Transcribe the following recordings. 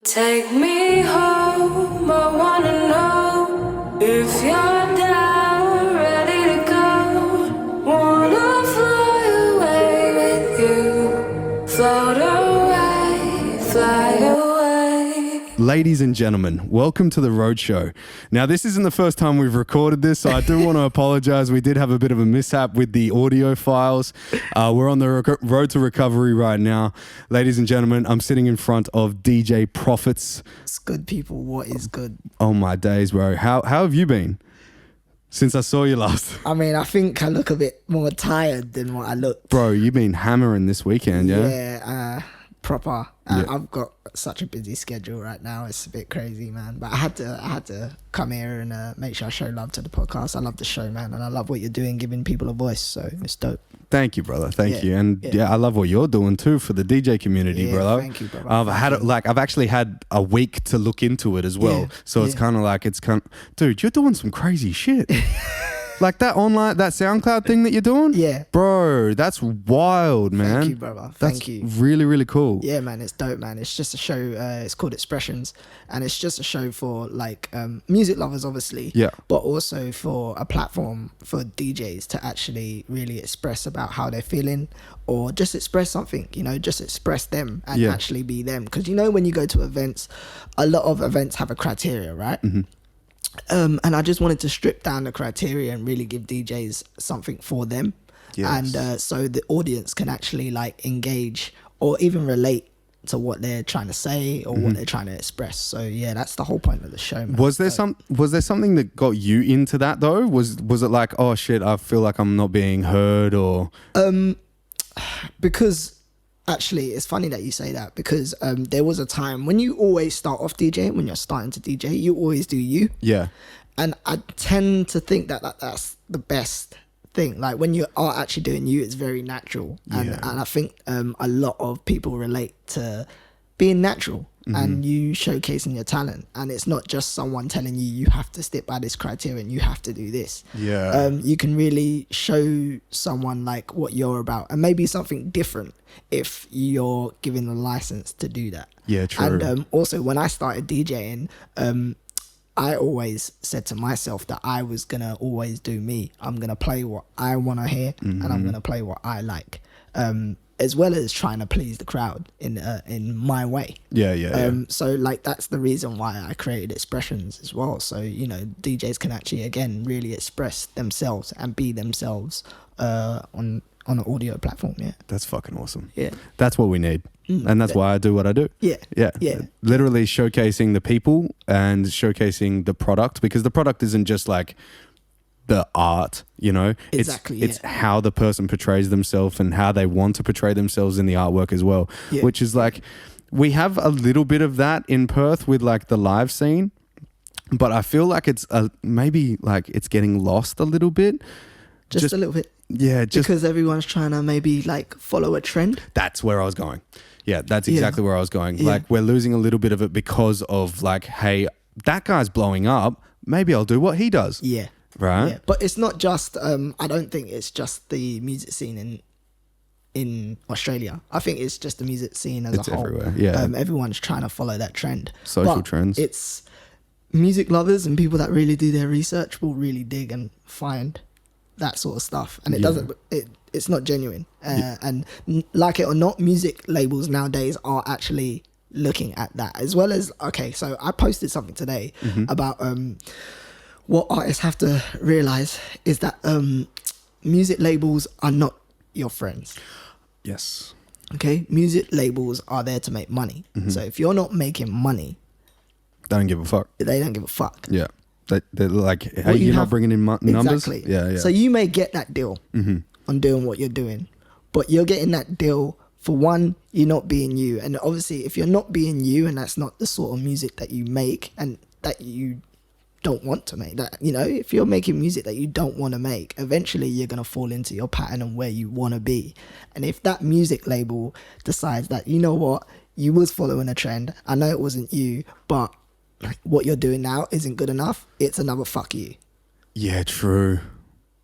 Take me home, I wanna know if you're down, ready to go. Wanna fly away with you, float away, fly away. Ladies and gentlemen, welcome to the Roadshow. Now, this isn't the first time we've recorded this, so I do want to apologize. We did have a bit of a mishap with the audio files. We're on the road to recovery right now. Ladies and gentlemen, I'm sitting in front of DJ Profits. It's good, people. What is good? Oh my days, bro. How have you been since I saw you last? I mean, I think I look a bit more tired than what I looked. Bro, you've been hammering this weekend, yeah? Yeah, proper. Yeah. I've got such a busy schedule right now. It's a bit crazy, man. But I had to come here and make sure I show love to the podcast. I love the show, man, and I love what you're doing, giving people a voice. So it's dope. Thank you, brother. Thank you. And I love what you're doing too for the DJ community, brother. Thank you, brother. I've actually had a week to look into it as well. Yeah, So it's kind of like, dude, you're doing some crazy shit. Like that online, that SoundCloud thing that you're doing? Yeah. Bro, that's wild, man. Thank you, brother. That's Thank you. really, really cool. Yeah, man, it's dope, man. It's just a show. It's called Expressions, and it's just a show for like music lovers, obviously. Yeah. But also for a platform for DJs to actually really express about how they're feeling, or just express something. You know, just express them and actually be them. Because you know, when you go to events, a lot of events have a criteria, right? Mm-hmm. And I just wanted to strip down the criteria and really give DJs something for them. Yes. And so the audience can actually like engage or even relate to what they're trying to say or what they're trying to express. So yeah, that's the whole point of the show, man. Was there something that got you into that though? Was it like, oh shit, I feel like I'm not being heard, or Because actually, it's funny that you say that, because there was a time when you always start off DJing, when you're starting to DJ, you always do you. yeah. And I tend to think that that's the best thing. Like when you are actually doing you, it's very natural. And I think a lot of people relate to being natural and you showcasing your talent. And it's not just someone telling you have to stick by this criteria and you have to do this. Yeah. You can really show someone like what you're about, and maybe something different if you're given the license to do that. Yeah, true. And also when I started DJing, I always said to myself that I was going to always do me. I'm going to play what I want to hear and I'm going to play what I like, as well as trying to please the crowd in my way. Yeah. So like that's the reason why I created Expressions as well. So, you know, DJs can actually, again, really express themselves and be themselves on an audio platform. Yeah. That's fucking awesome. Yeah. That's what we need. And that's why I do what I do. Yeah. Literally showcasing the people and showcasing the product, because the product isn't just like the art, you know. Exactly. It's how the person portrays themselves and how they want to portray themselves in the artwork as well. Yeah. Which is like, we have a little bit of that in Perth with like the live scene, but I feel like it's maybe like it's getting lost a little bit. Just a little bit. Yeah, because everyone's trying to maybe like follow a trend. That's where I was going. Yeah, that's exactly where I was going. Yeah. Like, we're losing a little bit of it because of like, hey, that guy's blowing up. Maybe I'll do what he does. Yeah. Right? Yeah. But it's not just, I don't think it's just the music scene in Australia. I think it's just the music scene as a whole. Everywhere. Yeah. Everyone's trying to follow that trend. Social trends. It's music lovers and people that really do their research will really dig and find that sort of stuff. And it's not genuine. And like it or not, music labels nowadays are actually looking at that, as well as, okay, so I posted something today about what artists have to realize is that music labels are not your friends. Yes. Okay, music labels are there to make money. So if you're not making money, They don't give a fuck. they don't give a fuck. Yeah. They're like, hey, you're not bringing in numbers? Exactly. Yeah. So you may get that deal on doing what you're doing, but you're getting that deal for one, you're not being you. And obviously, if you're not being you, and that's not the sort of music that you make and that you don't want to make, that, you know, if you're making music that you don't want to make, eventually you're going to fall into your pattern and where you want to be. And if that music label decides that, you know what, you was following a trend, I know it wasn't you, but what you're doing now isn't good enough, it's another fuck you. Yeah, true.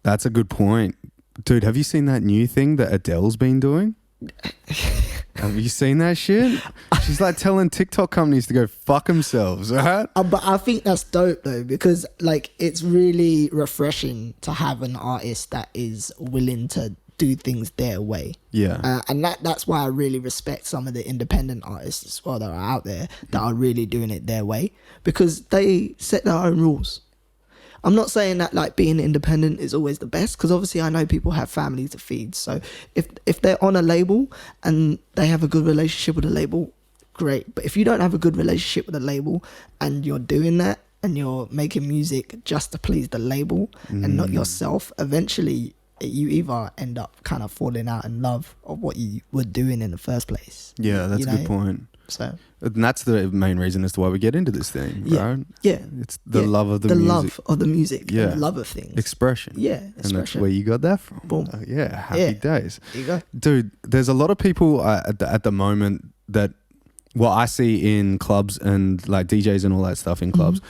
That's a good point. Dude, have you seen that new thing that Adele's been doing? Have you seen that shit? She's like telling TikTok companies to go fuck themselves, right? But I think that's dope though, because like it's really refreshing to have an artist that is willing to do things their way. Yeah. And that's why I really respect some of the independent artists as well that are out there that are really doing it their way, because they set their own rules. I'm not saying that like being independent is always the best, because obviously I know people have families to feed. So if they're on a label and they have a good relationship with the label, great. But if you don't have a good relationship with the label and you're doing that and you're making music just to please the label and not yourself, eventually you either end up kind of falling out in love of what you were doing in the first place. Yeah, that's a good point. So, and that's the main reason as to why we get into this thing, right? Yeah. It's the love of the music. The love of the music. Yeah. And the love of things. Expression. Yeah, And that's expression. where you got that from. Boom. Yeah, happy days. There you go. Dude, there's a lot of people at the moment that, well, I see in clubs and like DJs and all that stuff in clubs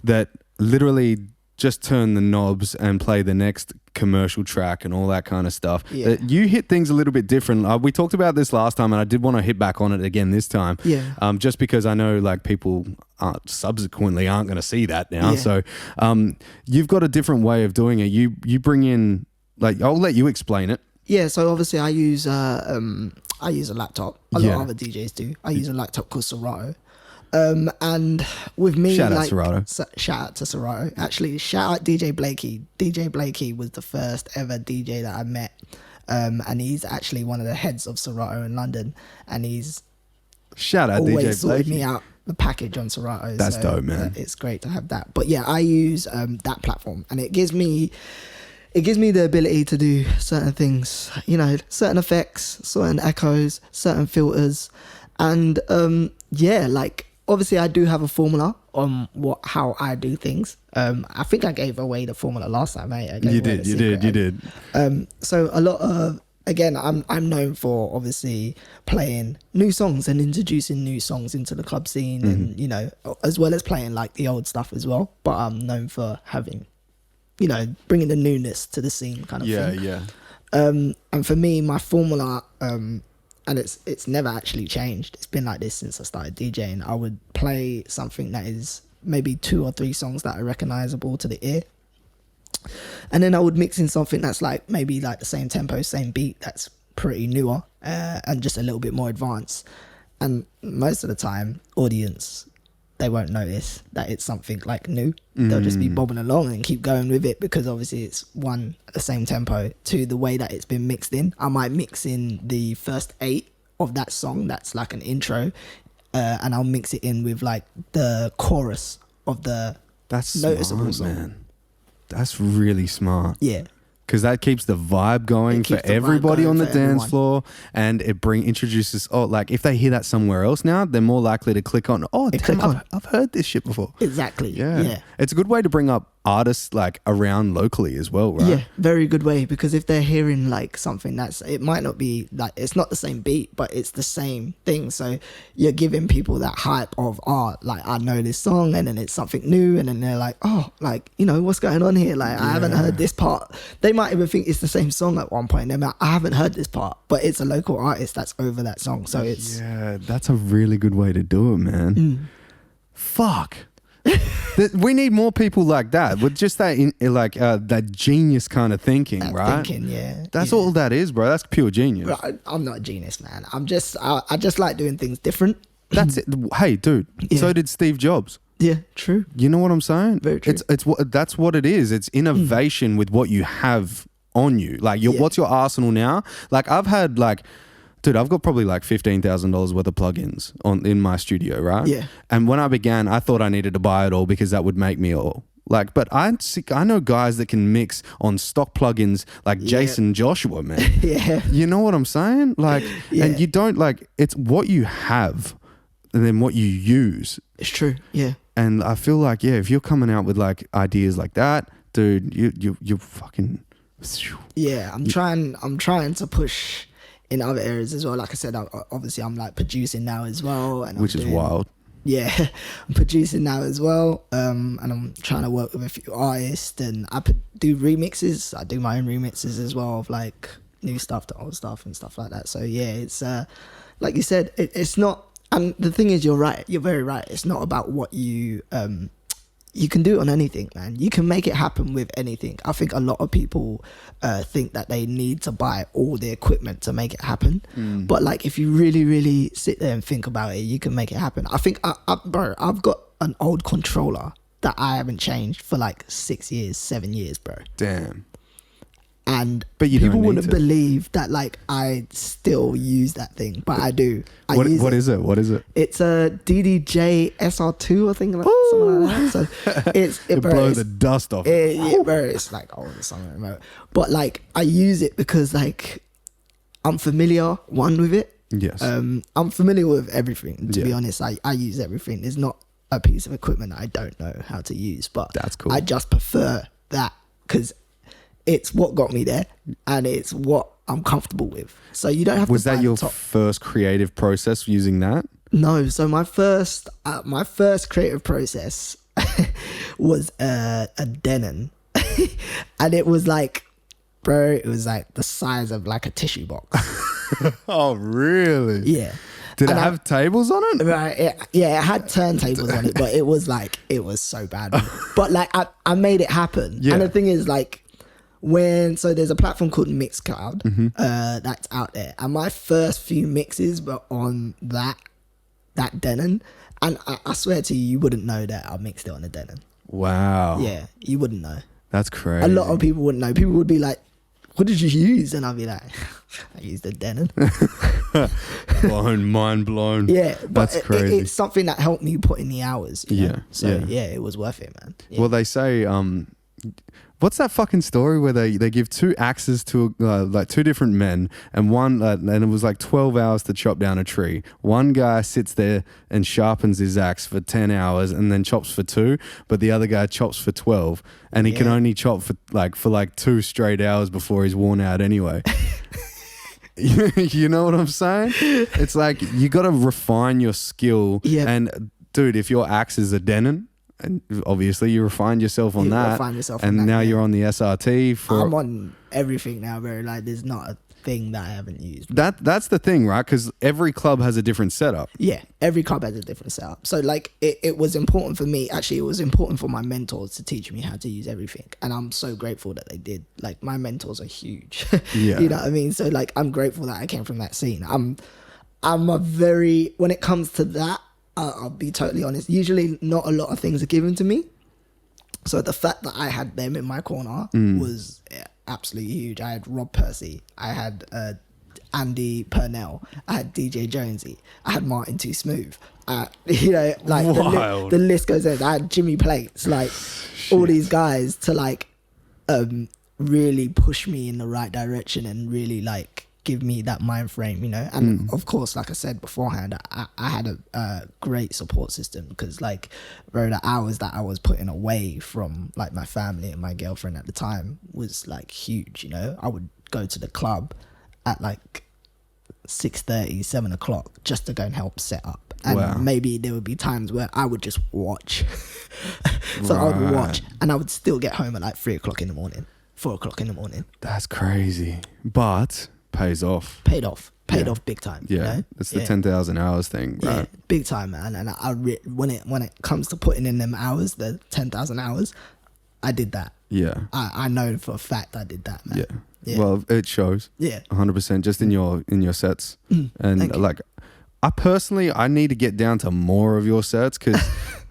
that literally just turn the knobs and play the next commercial track and all that kind of stuff. Yeah. You hit things a little bit different. We talked about this last time and I did want to hit back on it again this time. Yeah. Just because I know like people subsequently aren't going to see that now. Yeah. So you've got a different way of doing it. You bring in, like, I'll let you explain it. Yeah, so obviously I use a laptop. A lot Yeah. of other DJs do. I use a laptop called Serato. And with me, Shout out like, Serato. Shout out to Serato. Actually, shout out DJ Blakey. DJ Blakey was the first ever DJ that I met. And he's actually one of the heads of Serato in London. And he's Shout out always DJ sorted Blake. me out the package on Serato. That's dope, man. It's great to have that. But yeah, I use that platform, and it gives me the ability to do certain things, you know, certain effects, certain echoes, certain filters. And yeah, like obviously I do have a formula on how I do things. I think I gave away the formula last time, mate. You did. So a lot of, again, I'm known for obviously playing new songs and introducing new songs into the club scene, and you know, as well as playing like the old stuff as well. But I'm known for having, you know, bringing the newness to the scene kind of thing. Yeah. And for me, my formula, and it's never actually changed. It's been like this since I started DJing. I would play something that is maybe 2 or 3 songs that are recognizable to the ear. And then I would mix in something that's like maybe like the same tempo, same beat, that's pretty newer, and just a little bit more advanced. And most of the time, audience, they won't notice that it's something like new. They'll just be bobbing along and keep going with it, because obviously it's one, the same tempo, to the way that it's been mixed in. I might mix in the first 8 of that song, that's like an intro, and I'll mix it in with like the chorus of the noticeable song. Man. That's really smart. Yeah. Because that keeps the vibe going It for keeps the vibe everybody going on the for dance everyone. floor, and it introduces, like if they hear that somewhere else now, they're more likely to click on, I've heard this shit before. Exactly. Yeah. It's a good way to bring up artists like around locally as well, right? Yeah, very good way, because if they're hearing like something it might not be like, it's not the same beat, but it's the same thing. So you're giving people that hype of, like I know this song, and then it's something new, and then they're like, oh, like, you know, what's going on here? Like, I haven't heard this part. They might even think it's the same song at one point. They're like, I haven't heard this part, but it's a local artist that's over that song. So it's that's a really good way to do it, man. Fuck. We need more people like that with just that that genius kind of thinking, that right? thinking, yeah. That's all that is, bro. That's pure genius. I'm not a genius, man. I just like doing things different. That's it. Hey, dude. Yeah. So did Steve Jobs. Yeah, true. You know what I'm saying? Very true. That's what it is. It's innovation with what you have on you. Like, what's your arsenal now? Like, I've had dude, I've got probably like $15,000 worth of plugins in my studio, right? Yeah. And when I began, I thought I needed to buy it all because that would make me all. Like, but I know guys that can mix on stock plugins like Jason Joshua, man. Yeah. You know what I'm saying? Like, and you don't it's what you have and then what you use. It's true. Yeah. And I feel like, if you're coming out with like ideas like that, dude, you fucking. Yeah, I'm trying to push in other areas as well. Like I said, obviously I'm like producing now as well, and Which is wild. Yeah, I'm producing now as well, and I'm trying to work with a few artists, and I do remixes. I do my own remixes as well of like new stuff to old stuff and stuff like that. So yeah, it's like you said, it's not. And the thing is, you're right. You're very right. It's not about what you you can do it on anything, man. You can make it happen with anything. I think a lot of people think that they need to buy all the equipment to make it happen. But like, if you really, really sit there and think about it, you can make it happen. I think, bro, I've got an old controller that I haven't changed for like 6 years, 7 years, bro. Damn. And But you people don't need wouldn't to. believe that like I still use that thing, but I do. What is it? What is it? It's a DDJ SR2, I think, like, something like that. So It bro, blow the dust off. bro, it's like something remote. But like, I use it because like I'm familiar with it. Yes. I'm familiar with everything. To be Yeah. honest, I use everything. There's not a piece of equipment that I don't know how to use, but That's cool. I just prefer that because it's what got me there and it's what I'm comfortable with. So you don't have Was to buy that the your top. first creative process using that? No, so my first creative process was a Denon, and it was like, bro, it was like the size of like a tissue box. Oh, really? Yeah. Did it And have tables on it? Right, it had turntables on it, but it was so bad. But like, I made it happen. Yeah. And the thing is, like, so there's a platform called Mixcloud that's out there, and my first few mixes were on that Denon, and I swear to you, you wouldn't know that I mixed it on a Denon. Wow. Yeah, you wouldn't know. That's crazy. A lot of people wouldn't know. People would be like, "What did you use?" And I'd be like, "I used a Denon." Mind blown. Yeah, but That's crazy. it's something that helped me put in the hours. You know? Yeah, So yeah. yeah, it was worth it, man. Yeah. Well, they say, what's that fucking story where they give two axes to like two different men, and one and it was like 12 hours to chop down a tree. One guy sits there and sharpens his axe for 10 hours and then chops for 2, but the other guy chops for 12, and he can Yeah. only chop for 2 straight hours before he's worn out anyway. You know what I'm saying? It's like you got to refine your skill. Yeah. And dude, if your axe is a Denon, and obviously you refined yourself on You that, refine yourself on and that, now yeah. you're on the SRT for. I'm on everything now, bro. Like, there's not a thing that I haven't used. That's the thing, right? Because every club has a different setup. Yeah, every club has a different setup. So like, it was important for me. Actually, it was important for my mentors to teach me how to use everything, and I'm so grateful that they did. Like, my mentors are huge. Yeah. You know what I mean? So like, I'm grateful that I came from that scene. I'm a very, when it comes to that, I'll be totally honest. Usually, not a lot of things are given to me. So the fact that I had them in my corner was absolutely huge. I had Rob Percy, I had Andy Purnell, I had DJ Jonesy, I had Martin Too Smooth. You know, like Wild. the list goes on. I had Jimmy Plates, like all these guys to like really push me in the right direction and really like give me that mind frame, you know. And of course, like I said beforehand, I had a great support system, because like, bro, the hours that I was putting away from like my family and my girlfriend at the time was like huge, you know. I would go to the club at like 6:30, 7 o'clock just to go and help set up, and Wow. maybe there would be times where I would just watch. So I would watch, and I would still get home at like 3 o'clock in the morning, 4 o'clock in the morning. That's crazy, but pays off. Paid off Yeah. big time. Yeah, you know? it's the Yeah. 10,000 hours thing, right? Yeah, big time, man. And when it comes to putting in them hours, the 10,000 hours, I did that. Yeah, I know for a fact I did that, man. yeah. Yeah. Well, it shows. Yeah. 100% just in your sets. And thank you. like, I need to get down to more of your sets, because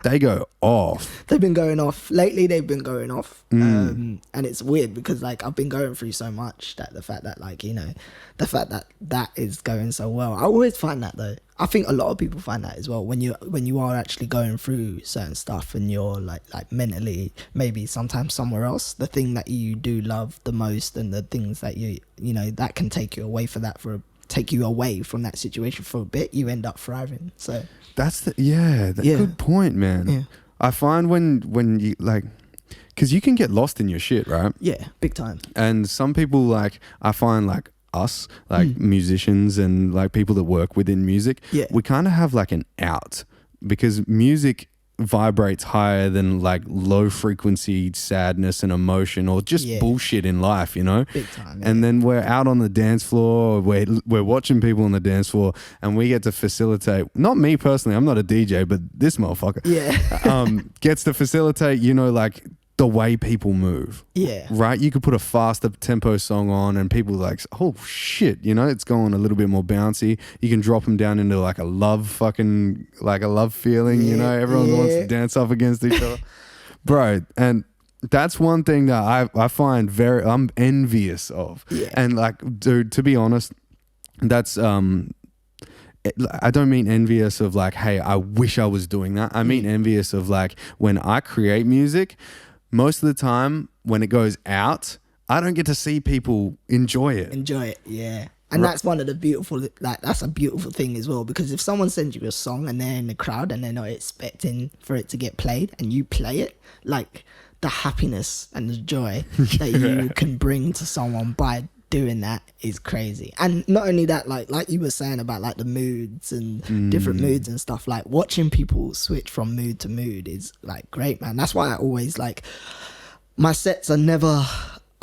they go off. They've been going off lately. They've been going off, and it's weird because like I've been going through so much that the fact that like, you know, the fact that is going so well. I always find that though. I think a lot of people find that as well when you are actually going through certain stuff and you're like mentally maybe sometimes somewhere else. The thing that you do love the most and the things that you know that can take you away from that situation for a bit, you end up thriving. So That's Yeah. good point, man. Yeah. I find when you like, because you can get lost in your shit, right? yeah, big time. And some people, like, I find like us, like musicians and like people that work within music, Yeah. we kind of have like an out, because music vibrates higher than like low frequency sadness and emotion or just bullshit in life, you know? Big time. And then we're out on the dance floor, we're watching people on the dance floor, and we get to facilitate, not me personally, I'm not a DJ, but this motherfucker gets to facilitate, you know, like the way people move. Yeah. Right? You could put a faster tempo song on and people like, oh shit, you know, it's going a little bit more bouncy. You can drop them down into like a love feeling, you know, everyone wants to dance off against each other. Bro, and that's one thing that I find I'm envious of. Yeah. And like, dude, to be honest, that's, I don't mean envious of like, hey, I wish I was doing that. I mean envious of like when I create music, most of the time when it goes out, I don't get to see people enjoy it. Yeah. And that's one of the beautiful, like that's a beautiful thing as well, because if someone sends you a song and they're in the crowd and they're not expecting for it to get played and you play it, like the happiness and the joy that you can bring to someone by doing that is crazy. And not only that, like you were saying about like the moods and different moods and stuff, like watching people switch from mood to mood is like great, man. That's why I always like my sets are never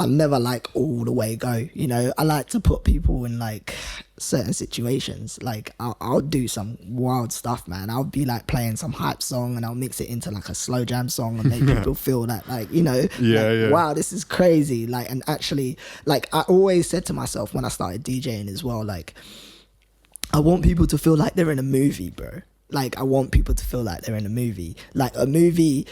like all the way go, you know. I like to put people in like certain situations. Like I'll do some wild stuff, man. I'll be like playing some hype song and I'll mix it into like a slow jam song and make people feel that, like, you know, wow, this is crazy. Like, and actually, like I always said to myself when I started DJing as well, like I want people to feel like they're in a movie, bro. Like I want people to feel like they're in a movie. Like a movie,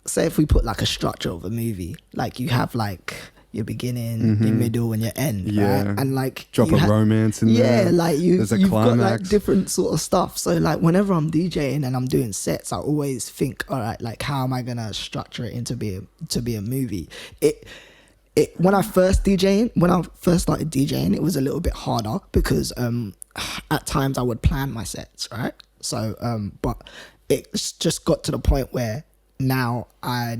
say if we put like a structure of a movie, like you have like your beginning, your middle, and your end, right? And like drop a romance in there. Yeah, like you've climax. got like different sort of stuff. So like whenever I'm DJing and I'm doing sets, I always think, all right, like how am I gonna structure it to be a movie? When I first started DJing, it was a little bit harder because at times I would plan my sets, right? So but it's just got to the point where now I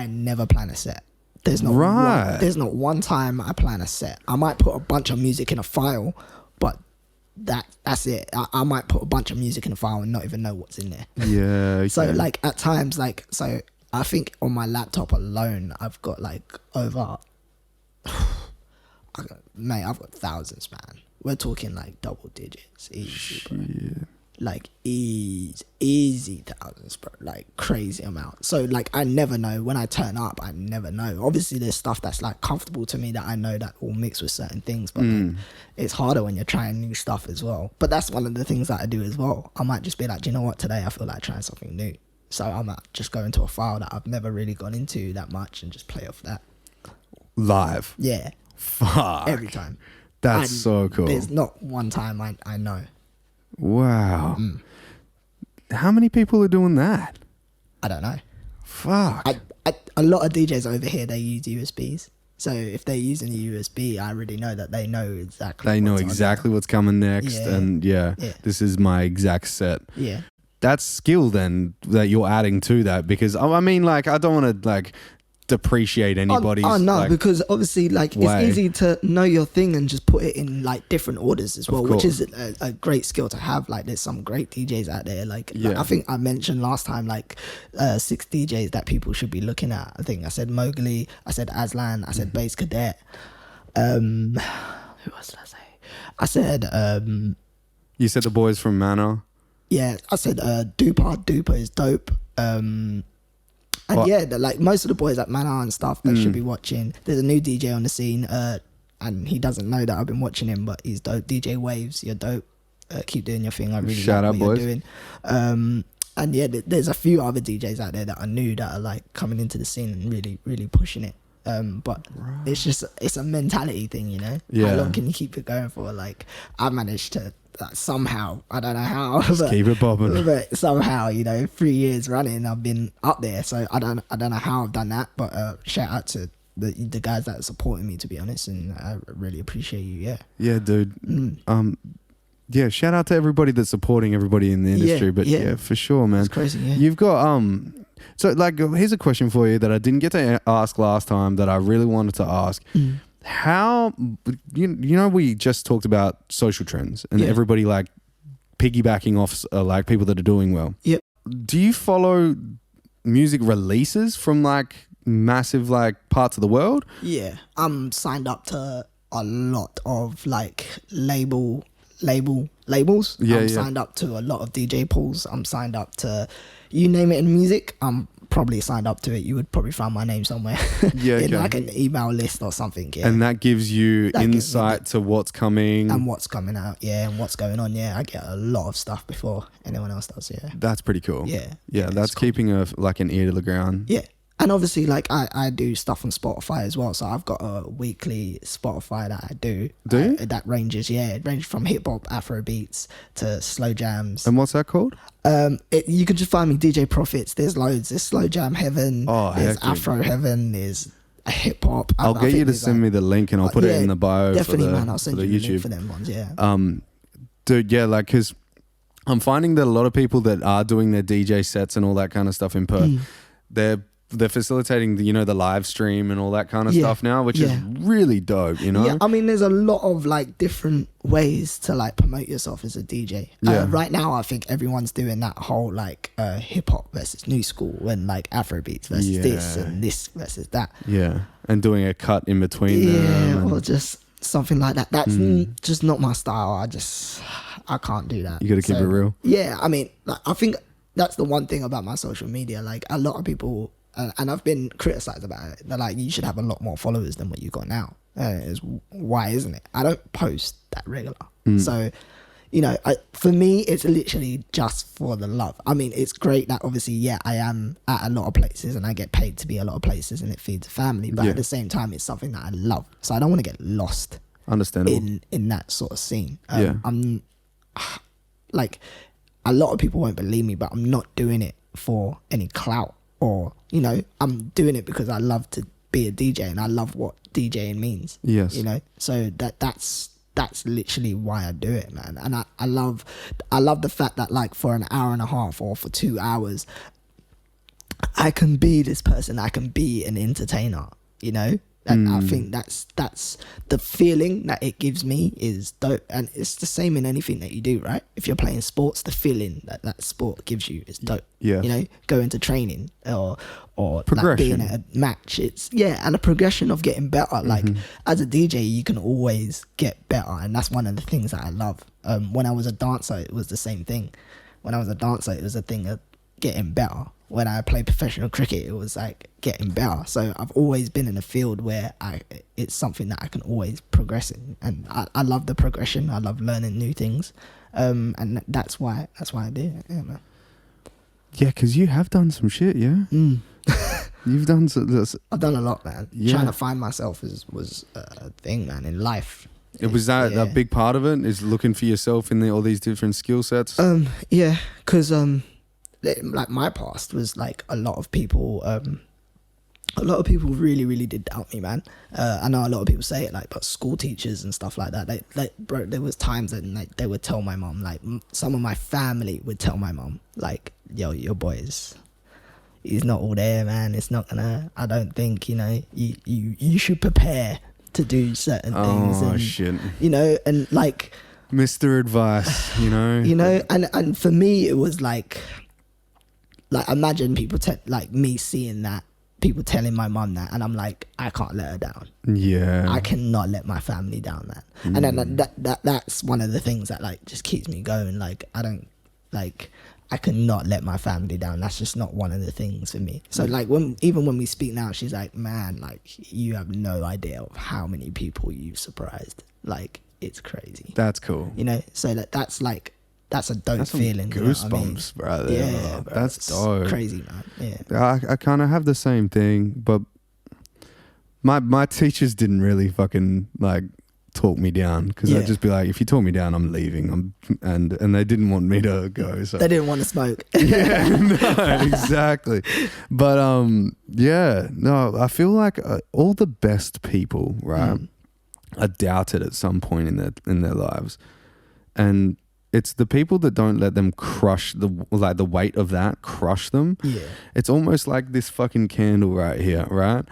never plan a set. There's not one time I plan a set. I might put a bunch of music in a file, but that's it. I might put a bunch of music in a file and not even know what's in there. Yeah. Okay. So like at times, like, so I think on my laptop alone, I've got like over, I've got thousands, man. We're talking like double digits, easy, bro. Like easy thousands, bro. Like crazy amount. So like I never know when I turn up. I never know. Obviously, there's stuff that's like comfortable to me that I know that will mix with certain things, but it's harder when you're trying new stuff as well. But that's one of the things that I do as well. I might just be like, do you know what? Today I feel like trying something new. So I might just go into a file that I've never really gone into that much and just play off that live. Yeah. Fuck. Every time. That's so cool. There's not one time I know. Wow. How many people are doing that? I don't know. Fuck. A lot of DJs over here, they use USBs. So if they're using a USB, I already know that they know exactly what's coming next. Yeah. And this is my exact set. Yeah. That's skill then that you're adding to that, because I mean, like, I don't want to like depreciate anybody's because obviously like way. It's easy to know your thing and just put it in like different orders as well, which is a great skill to have. Like there's some great DJs out there, like I think I mentioned last time like 6 DJs that people should be looking at. I think I said Mowgli, I said Aslan, I said Bass Cadet, who else did I say? I said you said the boys from Manor. Yeah, I said Duper is dope. And like most of the boys at Manor and stuff, they should be watching. There's a new DJ on the scene, and he doesn't know that I've been watching him, but he's dope. DJ Waves, you're dope. Keep doing your thing. I really shout like out, what boys. You're doing. And yeah, there's a few other DJs out there that are new that are like coming into the scene and really, really pushing it. But it's a mentality thing, you know. Yeah. How long can you keep it going for? Like I managed to. Somehow, I don't know how, but keep it popping. But somehow, you know, 3 years running, I've been up there. So I don't know how I've done that. But shout out to the guys that are supporting me, to be honest, and I really appreciate you. Yeah, dude. Yeah, shout out to everybody that's supporting everybody in the industry. But yeah, for sure, man. It's crazy. Yeah, you've got So like, here's a question for you that I didn't get to ask last time that I really wanted to ask. How, you know, we just talked about social trends and everybody like piggybacking off like people that are doing well. Yep. do you follow music releases from like massive like parts of the world? Yeah, I'm signed up to a lot of like labels. Yeah, I'm signed up to a lot of DJ pools. I'm signed up to, you name it in music, I'm probably signed up to it. You would probably find my name somewhere Yeah, in okay. like an email list or something. Yeah. And that gives you That gives me insight to what's coming. and what's coming out, yeah, and what's going on. Yeah, I get a lot of stuff before anyone else does. Yeah. That's pretty cool. Yeah. Yeah, that's it's cool. keeping like an ear to the ground. Yeah. And obviously, like, I do stuff on Spotify as well. So I've got a weekly Spotify that I do. Do you? That ranges, it ranges from hip-hop, Afro beats to slow jams. And what's that called? You can just find me DJ Profits. There's loads. There's Slow Jam Heaven. Oh, there's heck yeah. Afro Heaven. There's hip-hop. I'll get you to send me the link and I'll put it in the bio definitely, for the, man. I'll send for you the the link YouTube. for them ones, yeah. Dude, yeah, like, because I'm finding that a lot of people that are doing their DJ sets and all that kind of stuff in Perth, they're facilitating the, the live stream and all that kind of Yeah, stuff now, which is yeah. really dope, Yeah, I mean, there's a lot of like different ways to like promote yourself as a DJ. Yeah. Right now, I think everyone's doing that whole like hip hop versus new school and like Afro beats versus this Yeah. and this versus that. Yeah, and doing a cut in between them. Yeah, and or just something like that. That's just not my style. I can't do that. You gotta keep it real. Yeah, I mean, like, I think that's the one thing about my social media. Like a lot of people, and I've been criticized about it. They're like, you should have a lot more followers than what you got now. Why isn't it? I don't post that regular. So, for me, it's literally just for the love. I mean, it's great that obviously, yeah, I am at a lot of places and I get paid to be a lot of places and it feeds a family. But Yeah. at the same time, it's something that I love. So I don't want to get lost Understandable. in that sort of scene. Yeah. I'm like, a lot of people won't believe me, but I'm not doing it for any clout or, I'm doing it because I love to be a DJ and I love what DJing means. Yes. So that's literally why I do it, man. And I love the fact that like for an hour and a half or for 2 hours, I can be this person. I can be an entertainer, And I think that's the feeling that it gives me is dope. And it's the same in anything that you do, right? If you're playing sports, the feeling that sport gives you is dope. Yeah. Going to training or like Progression. being at a match. And a progression of getting better. Like as a DJ, you can always get better. And that's one of the things that I love. When I was a dancer, it was the same thing. When I was a dancer, it was a thing of getting better. When I played professional cricket, it was like getting better. So I've always been in a field where it's something that I can always progress in, and I love the progression. I love learning new things, and that's why I do it. Yeah, man. Yeah, because you have done some shit, yeah? You've done I've done a lot, man. Yeah. Trying to find myself was a thing, man, in life. Was that Yeah. a big part of it? Is looking for yourself in all these different skill sets? Yeah, because like my past was like a lot of people really, really did doubt me, man. I know a lot of people say it, like, but school teachers and stuff like that, bro, there was times that like they would tell my mom, like some of my family would tell my mom, like, yo, your boy's, he's not all there, man. It's not gonna, I don't think, you should prepare to do certain things. Oh, And, shit. and like, Mr. Advice, and for me, it was like imagine people like me seeing that, people telling my mum that, and I'm like, I can't let her down. Yeah. I cannot let my family down, man. And then that's one of the things that like just keeps me going. Like I cannot let my family down. That's just not one of the things for me. So like even when we speak now, she's like, man, like you have no idea of how many people you've surprised. Like it's crazy. That's cool. So that's like, that's a dope That's some feeling. goosebumps, brother. Yeah, bro, That's it's dope. crazy, man. Yeah. I kind of have the same thing, but my teachers didn't really fucking like talk me down, because Yeah. I'd just be like, if you talk me down, I'm leaving. And they didn't want me to go. So They didn't want to smoke. yeah, no, exactly. But I feel like all the best people, right, are doubted at some point in their lives, and it's the people that don't let them crush the weight of that crush them. Yeah. It's almost like this fucking candle right here, right?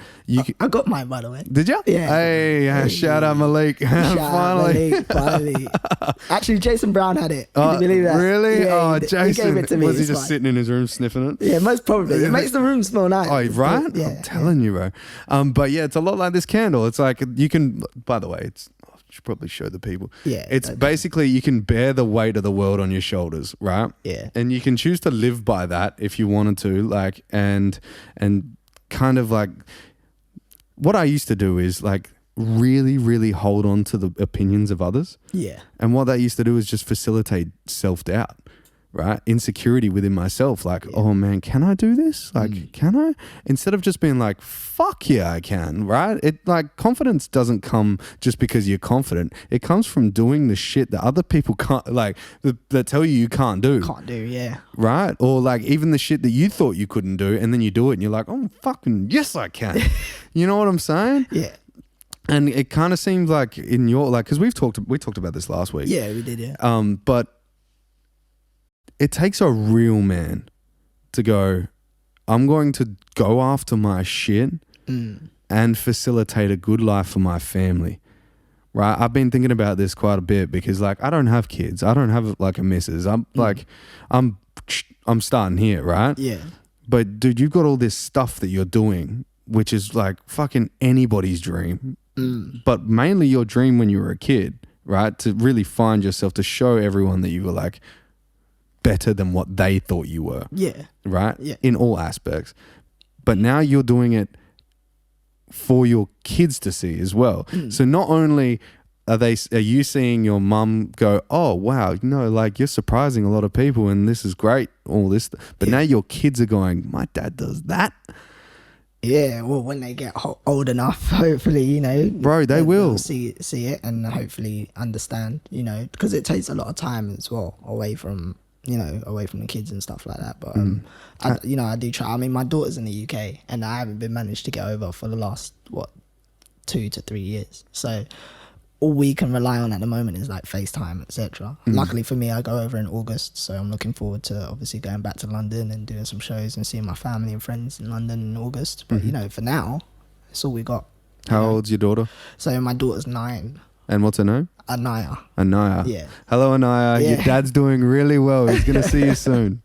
I got mine, by the way. Did you? Yeah. Hey, shout out Malik. Shout out Malik, finally. Actually, Jason Brown had it. Can you believe that? Really? Yeah, Jason. He gave it to me. Was he It's just fine. sitting in his room sniffing it? Yeah, most probably. It makes the room smell nice. Oh, right? Yeah. I'm telling you, bro. But yeah, it's a lot like this candle. It's like you can, by the way, I should probably show the people. Yeah. It's basically you can bear the weight of the world on your shoulders, right? Yeah. And you can choose to live by that if you wanted to, like, and kind of like what I used to do is like really, really hold on to the opinions of others. Yeah. And what that used to do is just facilitate self-doubt, right? Insecurity within myself. Like, oh man, can I do this? Like, can I? Instead of just being like, fuck yeah, I can, right? It like confidence doesn't come just because you're confident. It comes from doing the shit that other people can't, like, that tell you can't do. Can't do, yeah. Right? Or like even the shit that you thought you couldn't do and then you do it and you're like, oh, fucking yes, I can. You know what I'm saying? Yeah. And it kind of seems like in your, like, because we talked about this last week. Yeah, we did, yeah. But it takes a real man to go, I'm going to go after my shit and facilitate a good life for my family. Right? I've been thinking about this quite a bit because like I don't have kids. I don't have like a missus. I'm like, I'm starting here, right? Yeah. But dude, you've got all this stuff that you're doing, which is like fucking anybody's dream. But mainly your dream when you were a kid, right? To really find yourself, to show everyone that you were like better than what they thought you were. Yeah. Right? Yeah. In all aspects. But now you're doing it for your kids to see as well. So not only are you seeing your mum go, oh wow, you know, like you're surprising a lot of people and this is great, all this, but now your kids are going, my dad does that. Yeah, well, when they get old enough, hopefully, you know, bro, they will see it and hopefully understand, you know, because it takes a lot of time as well away from the kids and stuff like that. But I do try. I mean, my daughter's in the UK and I haven't been managed to get over for the last 2 to 3 years. So all we can rely on at the moment is like FaceTime, etc. Luckily for me, I go over in August, so I'm looking forward to obviously going back to London and doing some shows and seeing my family and friends in London in August. But you know, for now, it's all we got. How old's your daughter? So my daughter's 9. And what's her name? Anaya. Yeah. Hello, Anaya. Yeah. Your dad's doing really well. He's going to see you soon.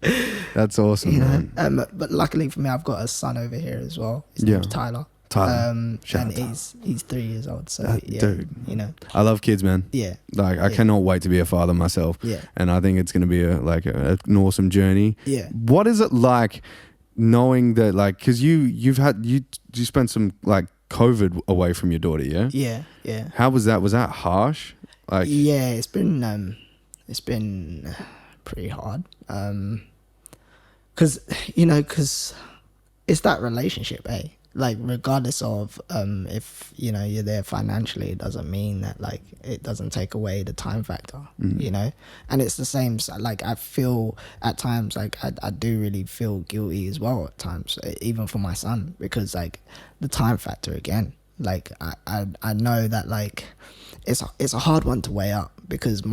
That's awesome, man. But luckily for me, I've got a son over here as well. His name's Tyler. And he's 3 years old. So dude, you know, I love kids, man. Yeah. Like I cannot wait to be a father myself. Yeah. And I think it's going to be an awesome journey. Yeah. What is it like knowing that, like, because you spent some like COVID away from your daughter, yeah? Yeah, yeah. How was that? Was that harsh? Like, yeah, it's been pretty hard. Cause it's that relationship, eh? Like regardless of if you know you're there financially, it doesn't mean that like it doesn't take away the time factor, you know. And it's the same. Like I feel at times like I do really feel guilty as well at times, even for my son, because like the time factor again. Like I know that like it's a hard one to weigh up because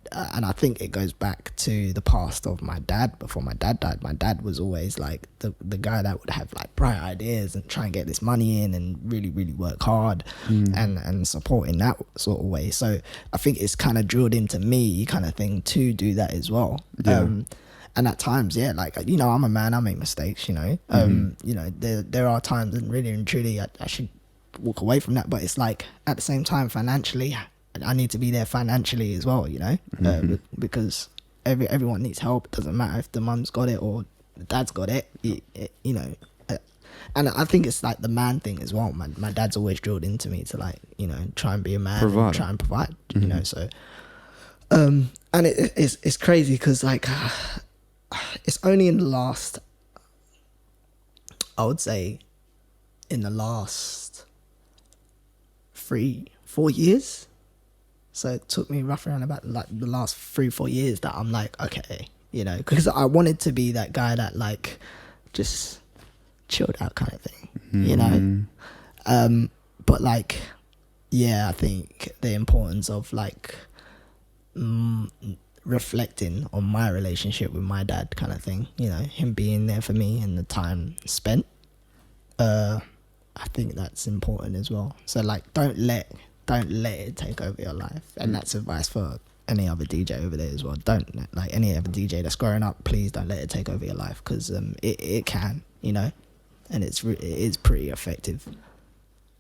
and I think it goes back to the past of my dad. Before my dad died, my dad was always like the guy that would have like bright ideas and try and get this money in and really, really work hard and support in that sort of way. So I think it's kind of drilled into me kind of thing to do that as well. Yeah. And at times, yeah, like, you know, I'm a man, I make mistakes, you know. You know, there are times and really and truly I should walk away from that. But it's like at the same time, financially, I need to be there financially as well, you know, because everyone needs help. It doesn't matter if the mum's got it or the dad's got it, you know. And I think it's like the man thing as well. My dad's always drilled into me to like, you know, try and be a man and try and provide, you know. So, and it's crazy because like it's only in the last, I would say, in the last 3-4 years. So it took me roughly around about like the last 3-4 years that I'm like, okay, you know, because I wanted to be that guy that like just chilled out kind of thing, you know. But like, yeah, I think the importance of like reflecting on my relationship with my dad kind of thing, you know, him being there for me and the time spent. I think that's important as well. So like, don't let it take over your life. And that's advice for any other DJ over there as well. Don't, like, any other DJ that's growing up, please don't let it take over your life, because it can, you know, and it is pretty effective.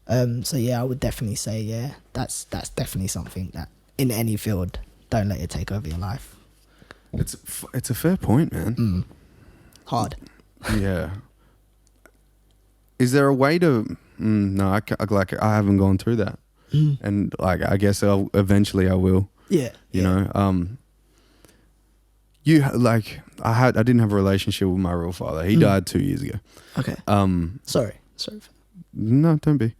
So yeah, I would definitely say, yeah, that's definitely something that in any field, don't let it take over your life. It's a fair point, man. Hard. Yeah. Is there a way to? No, I haven't gone through that, and like I guess eventually I will. Yeah. You know, I didn't have a relationship with my real father. He died 2 years ago. Okay. Sorry. No, don't be.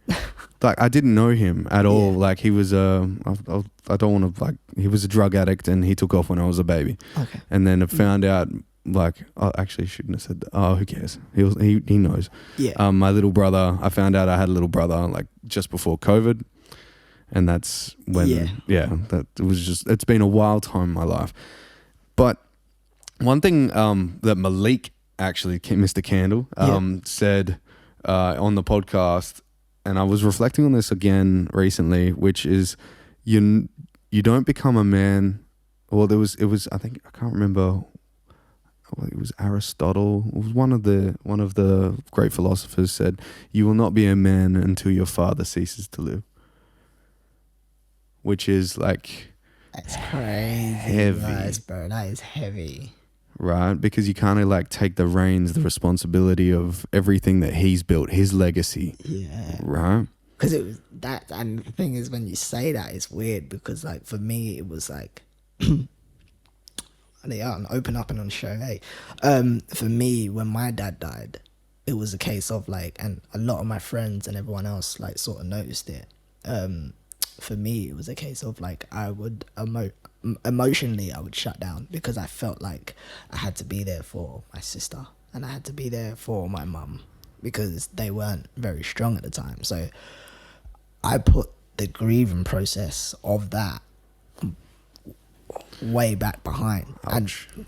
Like, I didn't know him at all. Yeah. Like, he was I don't want to, like, he was a drug addict and he took off when I was a baby. Okay. And then I found out, like, I actually shouldn't have said that. Oh, who cares? He knows. Yeah. My little brother, I found out I had a little brother, like, just before COVID. And that's when, that it was just, it's been a wild time in my life. But one thing that Malik, actually, Mr. Candle, said on the podcast, and I was reflecting on this again recently, which is you don't become a man. Well, it was I think, I can't remember. It was Aristotle. It was one of the great philosophers said, "You will not be a man until your father ceases to live," which is like, that's crazy. Heavy, bro. That is heavy. Right? Because you kind of like take the reins, the responsibility of everything that he's built, his legacy. Yeah. Right? Because it was that, and the thing is, when you say that, it's weird, because like for me, it was like, I'll open up and on the show, hey. For me, when my dad died, it was a case of like, and a lot of my friends and everyone else like sort of noticed it. For me, it was a case of like, I would emotionally I would shut down, because I felt like I had to be there for my sister and I had to be there for my mum, because they weren't very strong at the time. So I put the grieving process of that way back behind. Ouch. And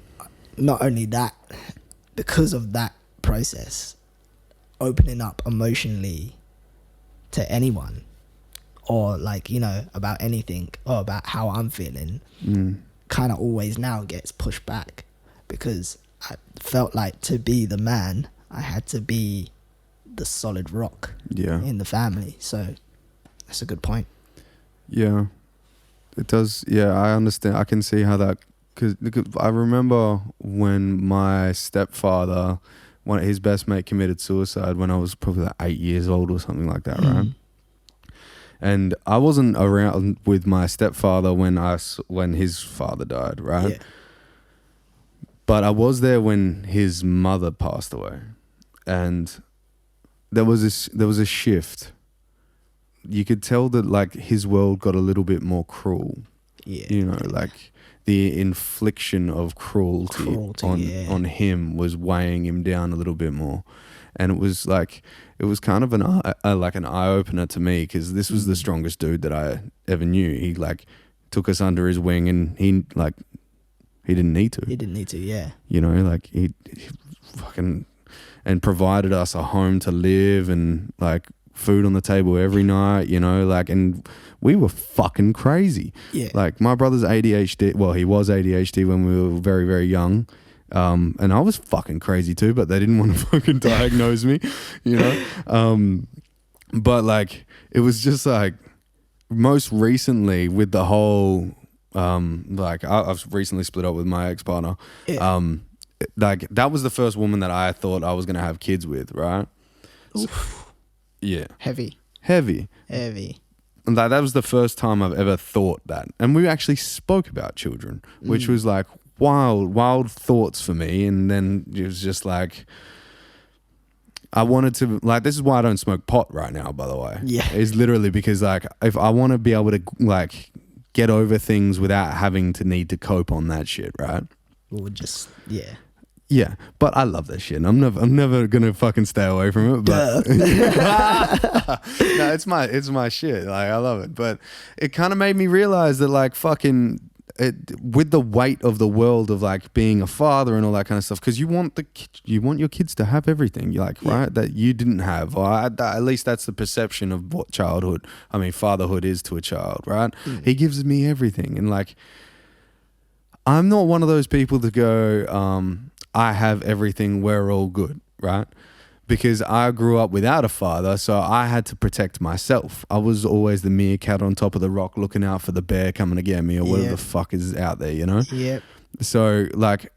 not only that, because of that process, opening up emotionally to anyone, or like, you know, about anything, or about how I'm feeling, kind of always now gets pushed back, because I felt like to be the man, I had to be the solid rock in the family. So that's a good point. Yeah, it does. Yeah, I understand. I can see how that, because I remember when my stepfather, his best mate, committed suicide when I was probably like 8 years old or something like that, right? And I wasn't around with my stepfather when his father died, right? Yeah. But I was there when his mother passed away, and there was a shift. You could tell that like his world got a little bit more cruel. Yeah, you know, like the infliction of cruelty on him was weighing him down a little bit more. And it was kind of an eye opener to me, because this was the strongest dude that I ever knew. He like took us under his wing, and he didn't need to. He didn't need to, yeah. You know, like he fucking, and provided us a home to live, and like food on the table every night, you know, like, and we were fucking crazy. Yeah. Like my brother's ADHD. Well, he was ADHD when we were very, very young. And I was fucking crazy too, but they didn't want to fucking diagnose me, you know? But like, it was just like, most recently with the whole, like I've recently split up with my ex-partner. Yeah. Like that was the first woman that I thought I was going to have kids with, right? So, yeah. Heavy. And that was the first time I've ever thought that. And we actually spoke about children, which was like, wild thoughts for me. And then it was just like, I wanted to, like, this is why I don't smoke pot right now, by the way. Yeah. It's literally because like, if I want to be able to like get over things without having to need to cope on that shit, right? Or just, yeah. Yeah, but I love that shit. And I'm never gonna fucking stay away from it. But no, it's my shit. Like I love it. But it kind of made me realize that like fucking with the weight of the world of like being a father and all that kind of stuff, because you want your kids to have everything, right, that you didn't have, or at least that's the perception of what fatherhood is to a child, right? He gives me everything, and like I'm not one of those people to go, I have everything, we're all good, right? Because I grew up without a father, so I had to protect myself. I was always the meerkat on top of the rock looking out for the bear coming to get me, or whatever the fuck is out there, you know? Yep. So, like,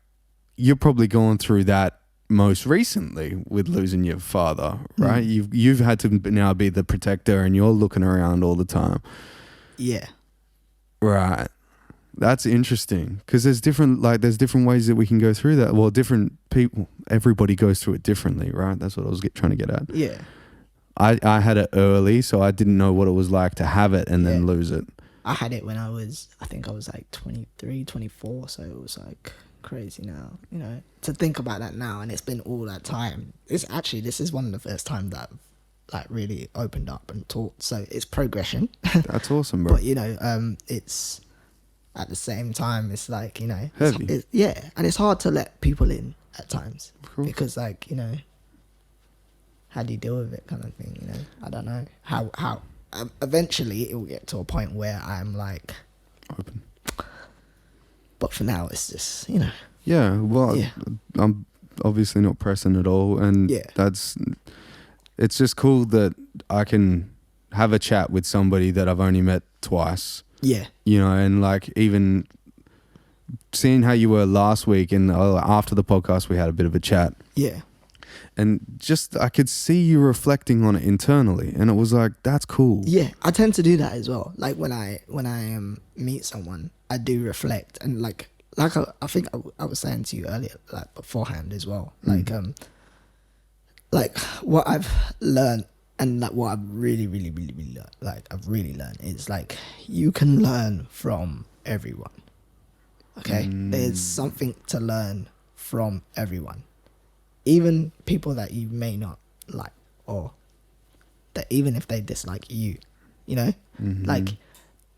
you're probably going through that most recently with losing your father, right? You've had to now be the protector, and you're looking around all the time. Yeah. Right. That's interesting, because there's different ways that we can go through that. Well, different people, everybody goes through it differently, right? That's what I was trying to get at. Yeah. I had it early, so I didn't know what it was like to have it and then lose it. I had it when I think I was like 23, 24, so it was like crazy now, you know, to think about that now, and it's been all that time. This is one of the first times that I've like really opened up and talked, so it's progression. That's awesome, bro. But, you know, it's... At the same time, it's like, you know, heavy. And it's hard to let people in at times, because, like, you know, how do you deal with it, kind of thing, you know? I don't know how. Eventually, it will get to a point where I'm like open. But for now, it's just, you know. Yeah, well, I'm obviously not pressing at all, and it's just cool that I can have a chat with somebody that I've only met twice. Yeah. You know, and like even seeing how you were last week, and after the podcast we had a bit of a chat. Yeah. And just I could see you reflecting on it internally, and it was like, that's cool. Yeah, I tend to do that as well. Like when I meet someone, I do reflect, and like I think I was saying to you earlier, like beforehand as well, like what I've learned. And like what I've really learned is like you can learn from everyone. Okay, there's something to learn from everyone, even people that you may not like, or that even if they dislike you, you know, like,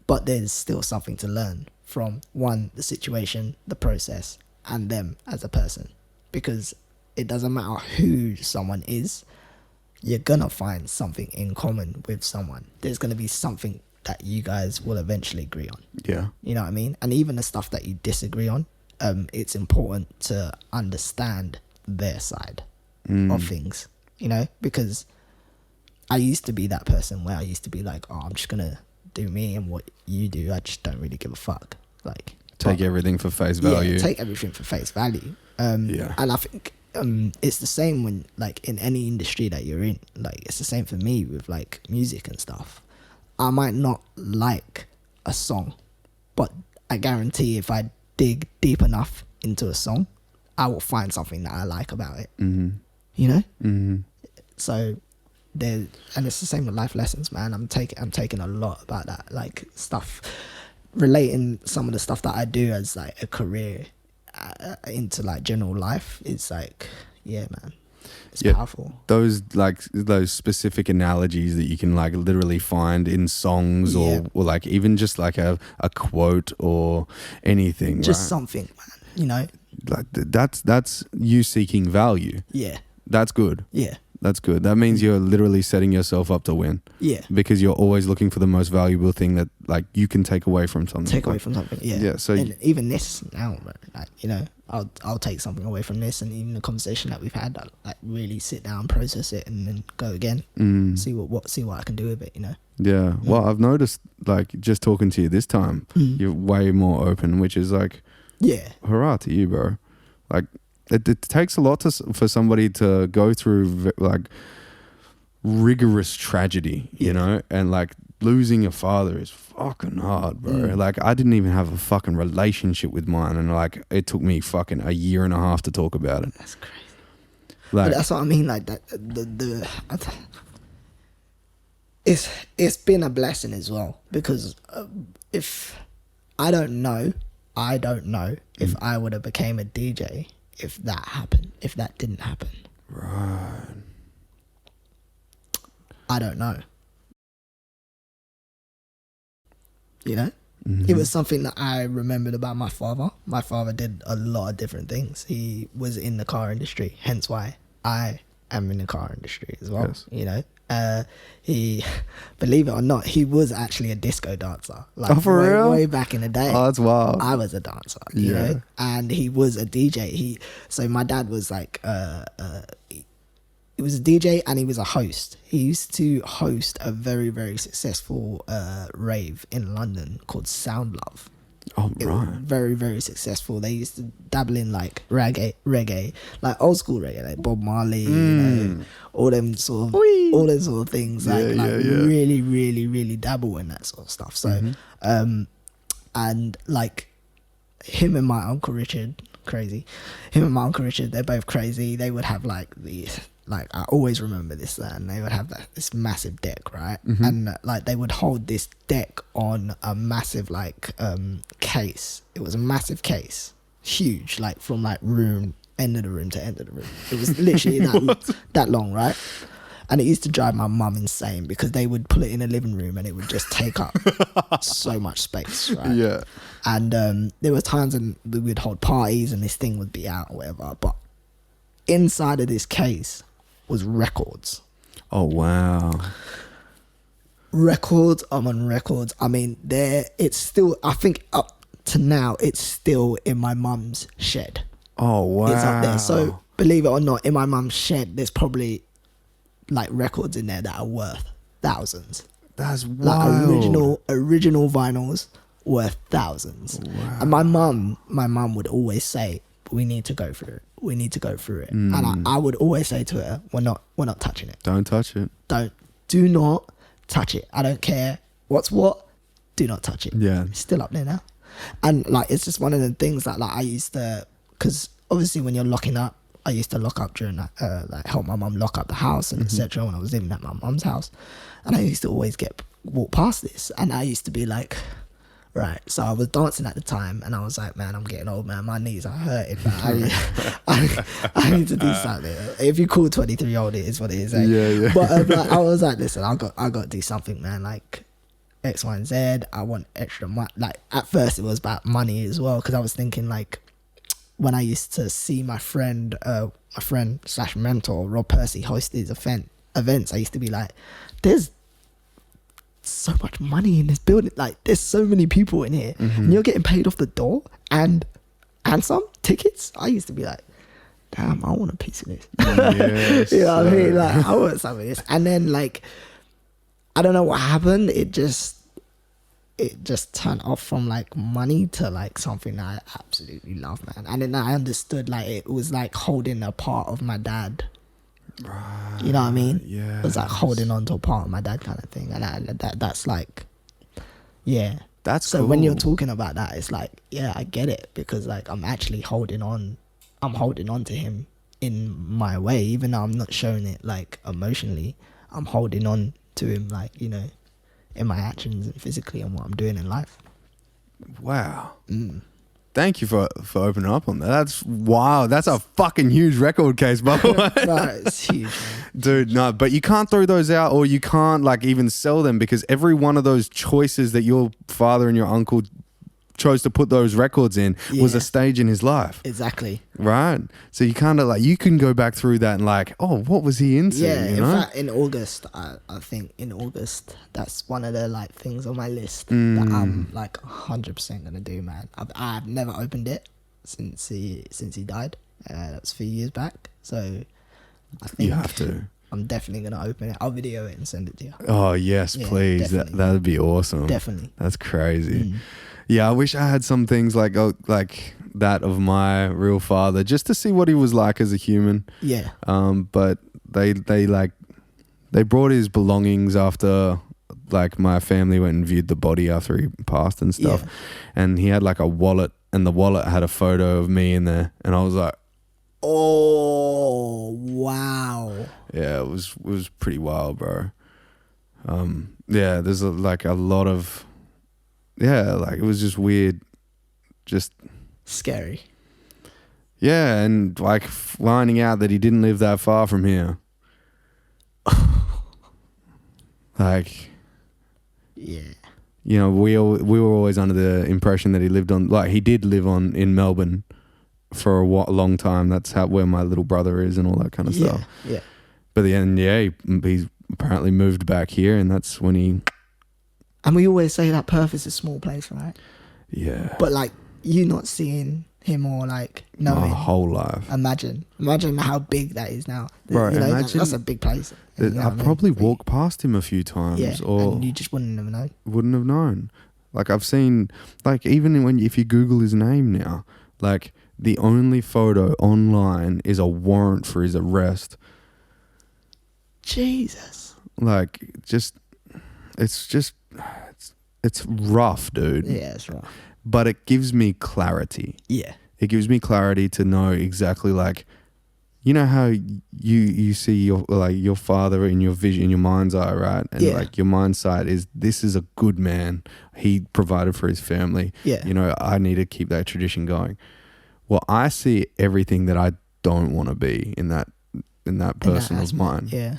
but there's still something to learn from the situation, the process, and them as a person, because it doesn't matter who someone is. You're gonna find something in common with someone. There's gonna be something that you guys will eventually agree on. Yeah. You know what I mean? And even the stuff that you disagree on, it's important to understand their side of things, you know? Because I used to be that person where I used to be like, oh, I'm just gonna do me, and what you do, I just don't really give a fuck. Like, take everything for face value. Yeah, take everything for face value. And I think it's the same when, like, in any industry that you're in. Like, it's the same for me with like music and stuff. I might not like a song, but I guarantee if I dig deep enough into a song, I will find something that I like about it. You know? So and it's the same with life lessons, man. I'm taking a lot about that, like, stuff, relating some of the stuff that I do as like a career into like general life. It's like, yeah, man, it's powerful. Those specific analogies that you can like literally find in songs, or like even just like a quote or anything, just something, man, you know, like that's you seeking value. That's good. That's good. That means you're literally setting yourself up to win. Because you're always looking for the most valuable thing that like you can take away from something. So and even this now, like, you know, I'll take something away from this, and even the conversation that we've had, I'll, like, really sit down, process it, and then go again. See what I can do with it, you know. Yeah. Well, I've noticed, like, just talking to you this time, you're way more open, which is like, hurrah to you, bro. Like, it takes a lot for somebody to go through like rigorous tragedy, you know, and like losing a father is fucking hard, bro. Like, I didn't even have a fucking relationship with mine, and like it took me fucking a year and a half to talk about it. That's crazy. Like, but that's what I mean. Like that, it's been a blessing as well, because if I don't know if I would have became a DJ if that didn't happen. Right. I don't know. You know? It was something that I remembered about my father. My father did a lot of different things. He was in the car industry, hence why I am in the car industry as well. Yes. You know, he, believe it or not, he was actually a disco dancer. Like Oh, for real? Way back in the day. Oh, that's wild. I was a dancer, you know, and he was a DJ. So my dad was like, he was a DJ and he was a host. He used to host a very, very successful rave in London called Sound Love. Oh, It was right. very, very successful. They used to dabble in like reggae, like old school reggae, like Bob Marley, you know, all them sort of things. Like really, really, really dabble in that sort of stuff. So, and like him and my Uncle Richard, they're both crazy. They would have like I always remember this, and they would have this massive deck, right? And like they would hold this deck on a massive like case. It was a massive case, huge, like from like end of the room to end of the room. It was literally that long, right? And it used to drive my mum insane because they would put it in a living room and it would just take up so much space, right? Yeah. And there were times when we would hold parties and this thing would be out or whatever, but inside of this case was records. Oh, wow. Records on records. I mean, it's still, I think up to now, it's still in my mum's shed. Oh, wow. It's up there. So believe it or not, in my mum's shed, there's probably like records in there that are worth thousands. That's Like wild. original vinyls worth thousands. Wow. And my mum would always say, we need to go through it. And I would always say to her, we're not touching it. Don't touch it. Do not touch it. I don't care what's what. Do not touch it. Yeah. It's still up there now. And like, it's just one of the things that like I used to, because obviously when you're locking up, I used to lock up during that, like help my mum lock up the house and etc. when I was living at my mum's house. And I used to always walk past this, and I used to be like, right. So I was dancing at the time, and I was like, man, I'm getting old, man. My knees are hurting, man. I need to do something. If you call 23 old, it is what it is. Eh? Yeah. But like, I was like, listen, I got to do something, man. Like X, Y, and Z. I want extra money. Like at first, it was about money as well, because I was thinking like, when I used to see my friend / mentor Rob Percy host these events, I used to be like, there's so much money in this building. Like, there's so many people in here, and you're getting paid off the door and some tickets. I used to be like, damn, I want a piece of this. Yes, you know what I mean? Like, I want some of this. And then like, I don't know what happened. It just turned off from like money to like something that I absolutely love, man. And then I understood like it was like holding a part of my dad. Right. You know what I mean? Yeah. It was like holding on to a part of my dad kind of thing. And that's like, yeah. That's so cool. when you're talking about that, it's like, yeah, I get it, because like I'm actually holding on to him in my way, even though I'm not showing it like emotionally. I'm holding on to him, like, you know, in my actions and physically and what I'm doing in life. Wow. Thank you for opening up on that. That's wild. That's a fucking huge record case, by the way. No, it's huge, man. Dude, no, but you can't throw those out, or you can't like even sell them, because every one of those choices that your father and your uncle chose to put those records in was a stage in his life. Exactly. Right? So you kind of like, you can go back through that and like, oh, what was he into? Yeah, you in know? fact, in August, I think in August, that's one of the like things on my list that I'm like 100% gonna do, man. I've never opened it since he died. That was a few years back. So I think You have to. I'm definitely gonna open it. I'll video it and send it to you. Oh, yes, Yeah, please. definitely. That'd be awesome. Definitely. That's crazy. Yeah, I wish I had some things like that of my real father, just to see what he was like as a human. Yeah. But they brought his belongings after like my family went and viewed the body after he passed and stuff. Yeah. And he had like a wallet, and the wallet had a photo of me in there, and I was like, Oh, wow. yeah, it was pretty wild, bro. Yeah, there's a lot of, yeah, like it was just weird, just Scary. yeah, and like finding out that he didn't live that far from here. Like, Yeah. you know, we were always under the impression that he lived on, like he did live on in Melbourne for a long time. That's where my little brother is and all that kind of stuff. Yeah. But then, he's apparently moved back here, and that's when he. And we always say that Perth is a small place, right? Yeah. But like you not seeing him or like knowing My whole life. Imagine how big that is now. Bro, you know, imagine that's a big place. You know I what I mean? probably walked past him a few times, Yeah, or and you just wouldn't have known. wouldn't have known. Like I've seen, like even if you Google his name now, like the only photo online is a warrant for his arrest. Jesus. Like it's rough, dude. Yeah, it's rough. But it gives me clarity. Yeah. It gives me clarity to know exactly, like, you know how you see your father in your vision, in your mind's eye, right? And like your mind's sight is, this is a good man. He provided for his family. Yeah. You know, I need to keep that tradition going. Well, I see everything that I don't want to be in that person of mine. Yeah.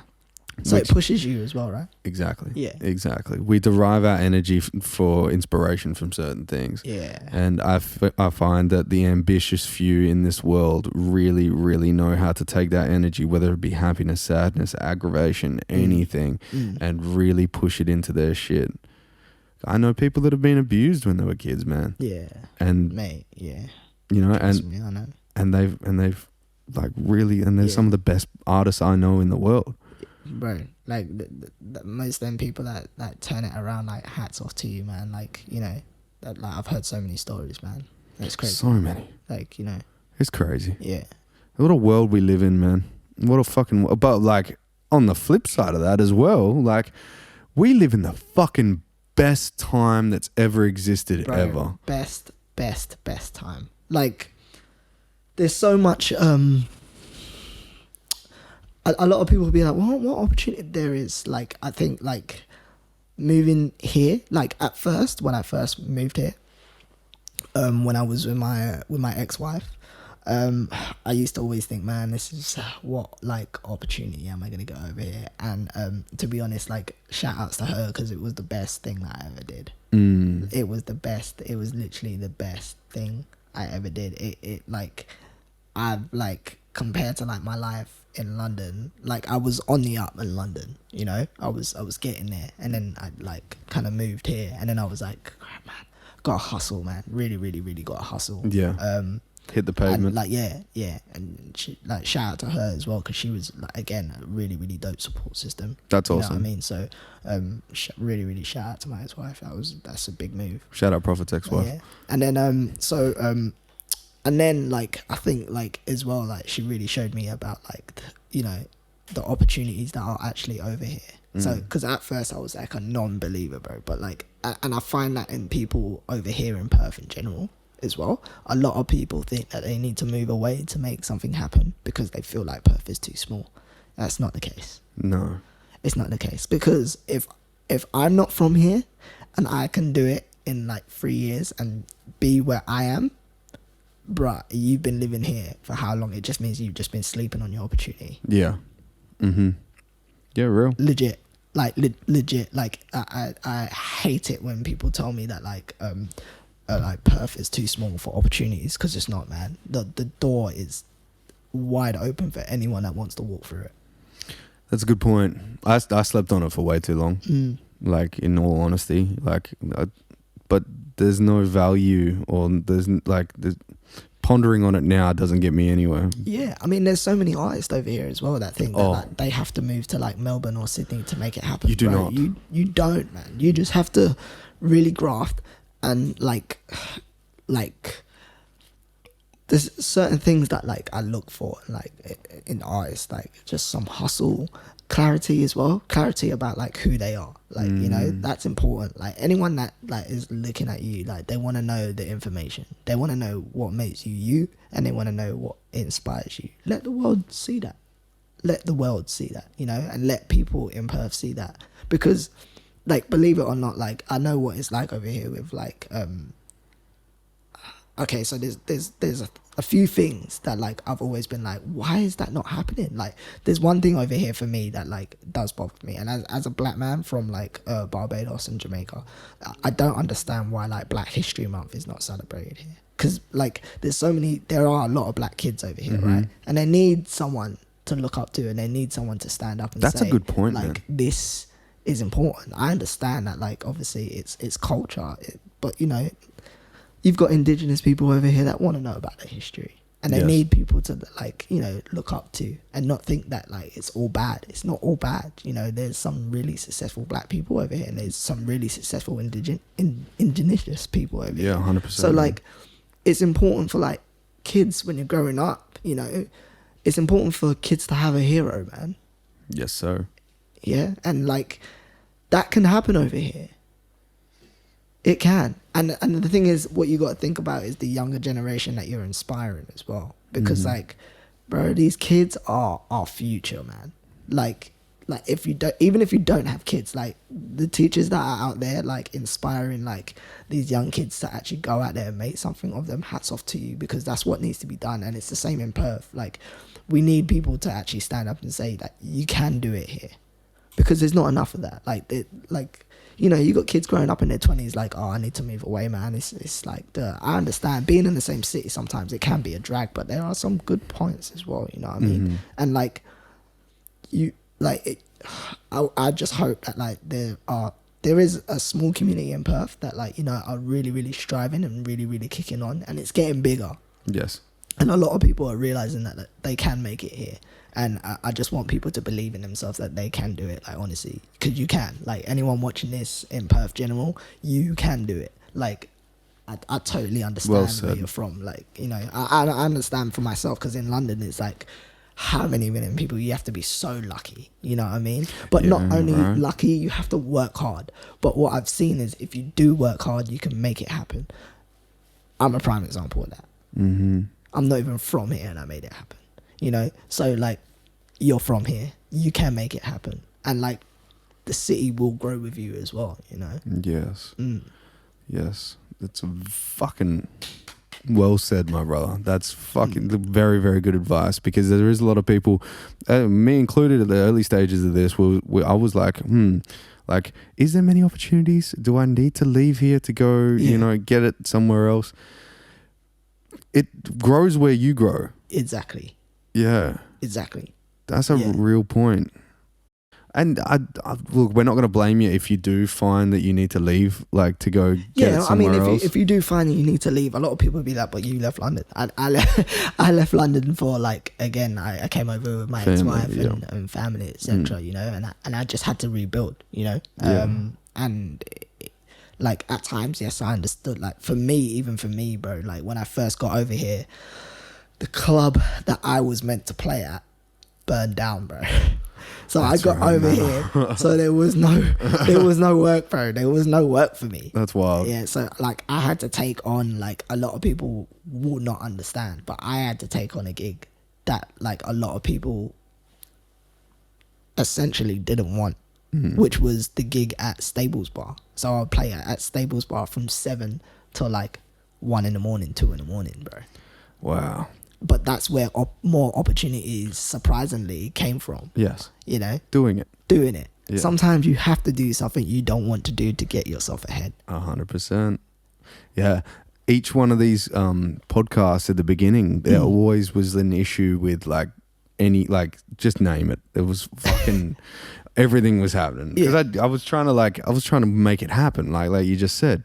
So it pushes you as well, right? Exactly. Yeah. Exactly. We derive our energy for inspiration from certain things. Yeah. And I find that the ambitious few in this world really, really know how to take that energy, whether it be happiness, sadness, aggravation, anything, and really push it into their shit. I know people that have been abused when they were kids, man. Yeah. And mate, yeah. You know, Trust me, I know. and they've like really, and they're some of the best artists I know in the world. Bro, like the most of them people that turn it around, like hats off to you, man. Like, you know, like I've heard so many stories, man. It's crazy. So many. Like, you know. It's crazy. Yeah. What a world we live in, man. What a fucking... But like on the flip side of that as well, like we live in the fucking best time that's ever existed. Bro, ever. Best time. Like there's so much a lot of people will be like, well, what opportunity there is? Like, I think like moving here, like at first, when I first moved here, when I was with my ex-wife, I used to always think, man, this is what like opportunity am I going to go over here? And to be honest, like shout outs to her, because it was the best thing that I ever did. It was the best. It was literally the best thing I ever did. It like, I've like, compared to like my life in London, like I was on the up in London, you know, I was getting there, and then I like kind of moved here, and then I was like, crap, man, gotta hustle, man, really gotta hustle. Yeah. Hit the pavement. And, like yeah, and she, like shout out to her as well, because she was like, again, a really dope support system. That's awesome. You know what I mean? So really shout out to my ex-wife. That's a big move. Shout out Prophet's ex-wife. Yeah. And then and then like I think like as well, like she really showed me about like you know the opportunities that are actually over here. So because at first I was like a non-believer, bro, but like and I find that in people over here in Perth in general as well, a lot of people think that they need to move away to make something happen because they feel like Perth is too small. That's not the case. No, it's not the case, because if I'm not from here and I can do it in like 3 years and be where I am, bruh, you've been living here for how long? It just means you've just been sleeping on your opportunity. Yeah. Yeah, real. Legit. Like legit. Like I hate it when people tell me that like Perth is too small for opportunities, because it's not, man. The door is wide open for anyone that wants to walk through it. That's a good point. I slept on it for way too long. Like, in all honesty, like, but there's no value, or there's pondering on it now doesn't get me anywhere. Yeah, I mean, there's so many artists over here as well that think that like, they have to move to like Melbourne or Sydney to make it happen. You do not. You don't, man. You just have to really graft, and like there's certain things that like I look for like in artists, like just some hustle, clarity as well, clarity about like who they are, like you know, that's important. Like anyone that like is looking at you, like they want to know the information, they want to know what makes you you, and they want to know what inspires you. Let the world see that, you know, and let people in Perth see that, because like, believe it or not, like I know what it's like over here with like okay, so there's a few things that like I've always been like, why is that not happening? Like there's one thing over here for me that like does bother me, and as a black man from like Barbados and Jamaica, I don't understand why like Black History Month is not celebrated here, because like there are a lot of black kids over here, right, and they need someone to look up to, and they need someone to stand up and That's say, a good point, like, man. this is important. I understand that like obviously it's culture, but you know, you've got indigenous people over here that want to know about their history, and they need people to like, you know, look up to, and not think that like it's all bad. It's not all bad. You know, there's some really successful black people over here, and there's some really successful indigenous people over here. 100%. So like, it's important for like kids when you're growing up. You know, it's important for kids to have a hero, man. Yes, sir. Yeah, and like that can happen over here. It can. And the thing is, what you got to think about is the younger generation that you're inspiring as well. Because like, bro, these kids are our future, man. Like if you don't, even if you don't have kids, like the teachers that are out there, like inspiring like these young kids to actually go out there and make something of them, hats off to you, because that's what needs to be done. And it's the same in Perth. Like we need people to actually stand up and say that you can do it here, because there's not enough of that. Like you know, you got kids growing up in their 20s like, oh, I need to move away, man. It's like, I understand being in the same city sometimes it can be a drag, but there are some good points as well, you know what I mean? And like you like I just hope that like there is a small community in Perth that like, you know, are really, really striving and really, really kicking on, and it's getting bigger. Yes. And a lot of people are realizing that they can make it here. And I just want people to believe in themselves that they can do it, like, honestly. Because you can. Like, anyone watching this in Perth General, you can do it. Like, I totally understand where you're from. Like, you know, I understand for myself, because in London, it's like, how many million people? You have to be so lucky. You know what I mean? But not only lucky, you have to work hard. But what I've seen is if you do work hard, you can make it happen. I'm a prime example of that. I'm not even from here, and I made it happen. You know, so like, you're from here, you can make it happen, and like the city will grow with you as well, you know. Yes, it's a fucking well said, my brother. That's fucking very, very good advice, because there is a lot of people, me included, at the early stages of this, I was like, like, is there many opportunities? Do I need to leave here to go, you know, get it somewhere else? It grows where you grow. Exactly. Yeah. Exactly. That's a real point. And I look, we're not going to blame you if you do find that you need to leave, like to go get it somewhere else. If you do find that you need to leave, a lot of people will be like, but you left London. I left London for like, again, I came over with my ex-wife and family, etc. You know, and I just had to rebuild, you know. And like at times, yes, I understood. Like even for me, bro, like when I first got over here, the club that I was meant to play at burned down, bro. So I got over here, so there was no work, bro. There was no work for me. That's wild. Yeah, so like I had to take on, like, a lot of people would not understand, but I had to take on a gig that like a lot of people essentially didn't want, which was the gig at Stables Bar. So I'll play at Stables Bar from 7 till like 1 in the morning, 2 in the morning, bro. Wow. But that's where more opportunities surprisingly came from. Yes. You know? Doing it. Yeah. Sometimes you have to do something you don't want to do to get yourself ahead. 100%. Yeah. Each one of these podcasts at the beginning, there always was an issue with like just name it. It was fucking everything was happening. Because I was trying to make it happen, like you just said.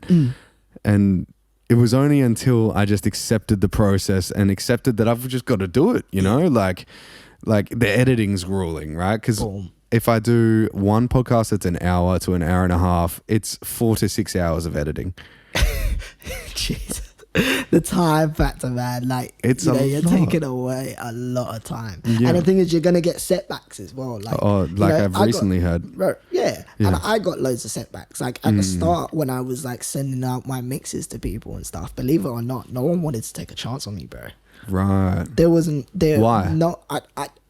And it was only until I just accepted the process and accepted that I've just got to do it, you know, like the editing's grueling, right? Because if I do one podcast that's an hour to an hour and a half, it's 4 to 6 hours of editing. Jesus. The time factor, man, like, it's you're taking away a lot of time. And the thing is, you're gonna get setbacks as well, like, I've recently had, and I got loads of setbacks. Like at the start, when I was like sending out my mixes to people and stuff, believe it or not, no one wanted to take a chance on me, bro. Right. Why? No,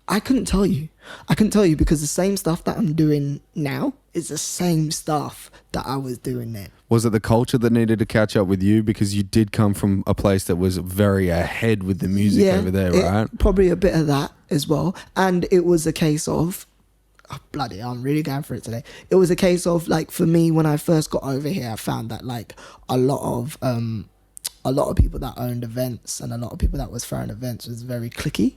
I couldn't tell you. I couldn't tell you, because the same stuff that I'm doing now is the same stuff that I was doing then. Was it the culture that needed to catch up with you? Because you did come from a place that was very ahead with the music over there, right? Probably a bit of that as well. And it was a case of, bloody, I'm really going for it today. It was a case of, like, for me, when I first got over here, I found that, like, a lot of people that owned events and a lot of people that was throwing events was very cliquey.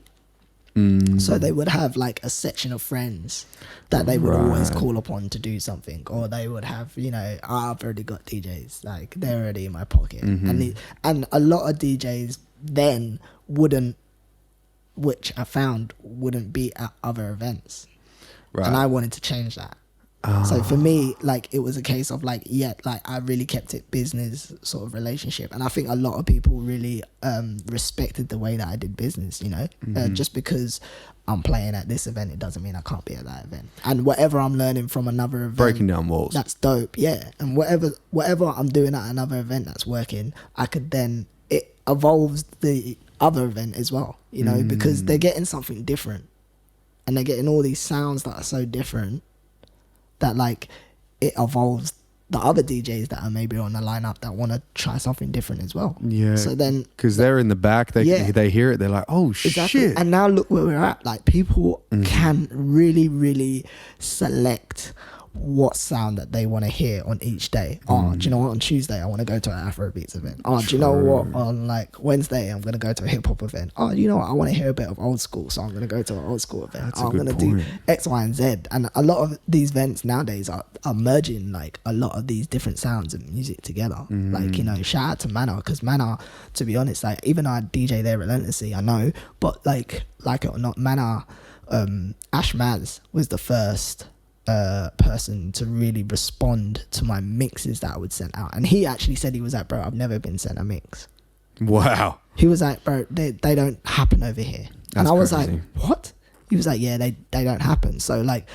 So they would have like a section of friends that they would always call upon to do something, or they would have, you know, I've already got DJs, like they're already in my pocket. And a lot of DJs then wouldn't, which I found wouldn't be at other events. And I wanted to change that. So for me, like, it was a case of like, I really kept it business sort of relationship. And I think a lot of people really respected the way that I did business, you know. Just because I'm playing at this event, it doesn't mean I can't be at that event. And whatever I'm learning from another event, breaking down walls, that's dope, yeah. And whatever I'm doing at another event that's working, I could then, it evolves the other event as well, you know, because they're getting something different. And they're getting all these sounds that are so different that, like, it evolves the other DJs that are maybe on the lineup that want to try something different as well. Yeah. So then, because they're in the back, they hear it, they're like, oh shit. And now look where we're at. Like, people can really, really select what sound that they want to hear on each day. Do you know what? On Tuesday, I want to go to an Afrobeats event. Do you know what? On like Wednesday, I'm going to go to a hip hop event. You know what? I want to hear a bit of old school, so I'm going to go to an old school event. I'm going to do X, Y, and Z. And a lot of these events nowadays are merging like a lot of these different sounds and music together. Like, you know, shout out to Mana, because Mana, to be honest, like, even though I DJ there relentlessly, I know, but like it or not, Mana, Ash Maz was the first person to really respond to my mixes that I would send out. And he actually said, he was like, bro, I've never been sent a mix. Wow. He was like, bro, they don't happen over here. And I was crazy. Like, what? He was like, yeah, they don't happen. So like,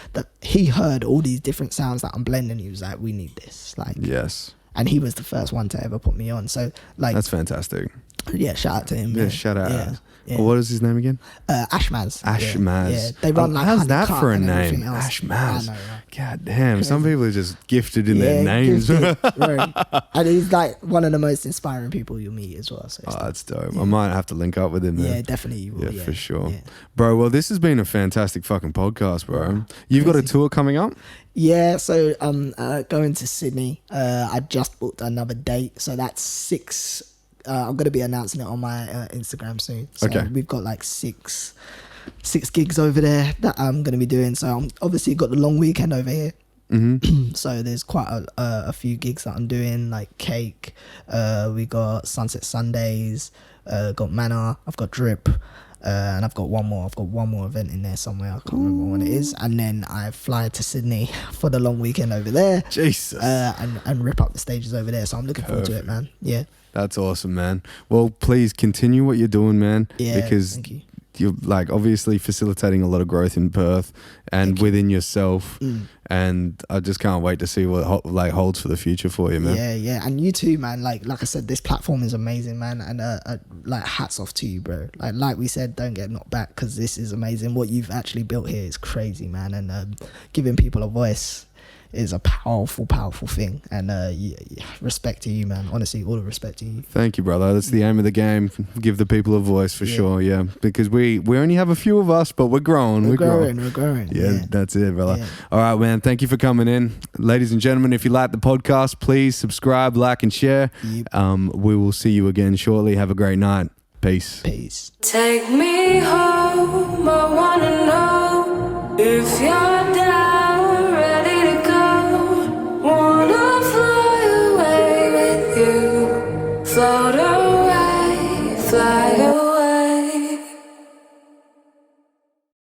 he heard all these different sounds that I'm blending. He was like, we need this. Like, yes. And he was the first one to ever put me on. So like, that's fantastic. Yeah, shout out to him. Yeah, shout out. Yeah. Well, what is his name again? Ashmaz. Ashmaz. Yeah, they run like how's that for a name? Ashmaz. I know, right? God damn, some people are just gifted in their names. Right. And he's like one of the most inspiring people you'll meet as well. So that's dope. I might have to link up with him. Man. Yeah, definitely you will. Yeah, for sure. Yeah. Bro, well, this has been a fantastic fucking podcast, bro. You've got a tour coming up? Yeah, so I'm going to Sydney. I just booked another date, so that's 6. I'm going to be announcing it on my Instagram soon. So we've got like six gigs over there that I'm going to be doing. So I'm obviously got the long weekend over here. So there's quite a few gigs that I'm doing, like Cake. We got Sunset Sundays. Got Manor. I've got Drip. And I've got one more. I've got one more event in there somewhere. I can't remember what it is. And then I fly to Sydney for the long weekend over there. Jesus. And rip up the stages over there. So I'm looking forward to it, man. Yeah. That's awesome, man. Well, please continue what you're doing, man. Yeah, because thank you. You're like obviously facilitating a lot of growth in Perth and within yourself. And I just can't wait to see what holds for the future for you, man. Yeah. And you too, man. Like I said, this platform is amazing, man. And like hats off to you, bro. Like we said, don't get knocked back, because this is amazing. What you've actually built here is crazy, man. And giving people a voice is a powerful thing. And respect to you, man. Honestly, all the respect to you. Thank you, brother. That's the aim of the game. Give the people a voice for sure. Yeah, because we only have a few of us, but we're growing. We're growing. Yeah, that's it, brother. Yeah. All right, man. Thank you for coming in, ladies and gentlemen. If you like the podcast, please subscribe, like, and share. We will see you again shortly. Have a great night. Peace. Take me home. I wanna know if you're down, ready to go. Wanna fly away with you. Float away, fly